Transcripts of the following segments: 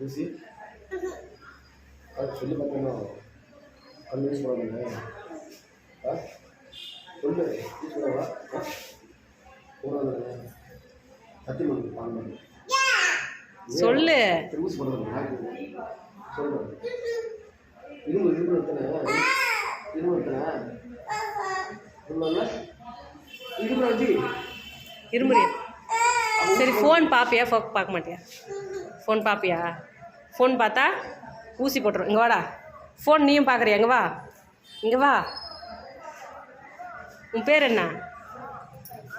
ஊசி சொல்லி பார்க்கணும். கண் யூஸ் பண்ணாதுங்க. சொல்லு யூஸ் பண்ணவா போடாதுங்க. சத்தி பண்ணு பாருங்க. சொல்லு யூஸ் பண்ணுறது சொல்கிறேன். இரும்பு இரும்பு எத்தனை இரும்பு எத்தனை இரும்பு வச்சு இருமுடி. சரி ஃபோன் பார்ப்பியா பார்க்க மாட்டியா? ஃபோன் பார்ப்பியா? ஃபோன் பார்த்தா ஊசி போட்டுரும். இங்கே வாடா. ஃபோன் நீயும் பார்க்குறியா? இங்கே வா, இங்கே வா. உன் பேர் என்ன?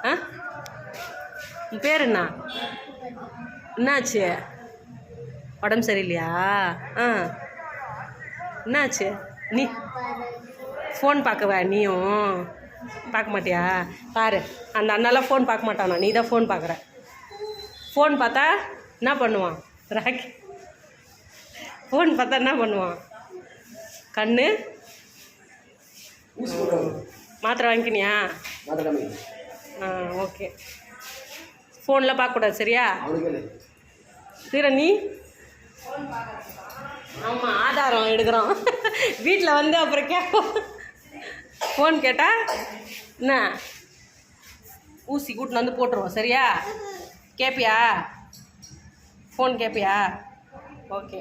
ஆ, உன் பேர் என்ன? என்னாச்சு? உடம்பு சரியில்லையா? ஆ, என்னாச்சு? நீ ஃபோன் பார்க்கவா? நீயும் பார்க்க மாட்டியா? பாரு, அந்த அண்ணாலாம் ஃபோன் பார்க்க மாட்டானா, நீ தான் ஃபோன் பார்க்குற. ஃபோன் பார்த்தா என்ன பண்ணுவான்? ராக்கி ஃபோன் பார்த்தா என்ன பண்ணுவான்? கண்ணு மாத்திரை வாங்கிக்கினியா? ஆ, ஓகே. ஃபோனில் பார்க்கக்கூடாது சரியா? நீ ஆமாம், ஆதாரம் எடுக்கிறோம். வீட்டில் வந்து அப்புறம் கேட்போம். ஃபோன் கேட்டால் என்ன ஊசி கூட்டின்னு வந்து போட்டுருவோம் சரியா? கேட்பியா? ஃபோன் கேட்பியா? ஓகே.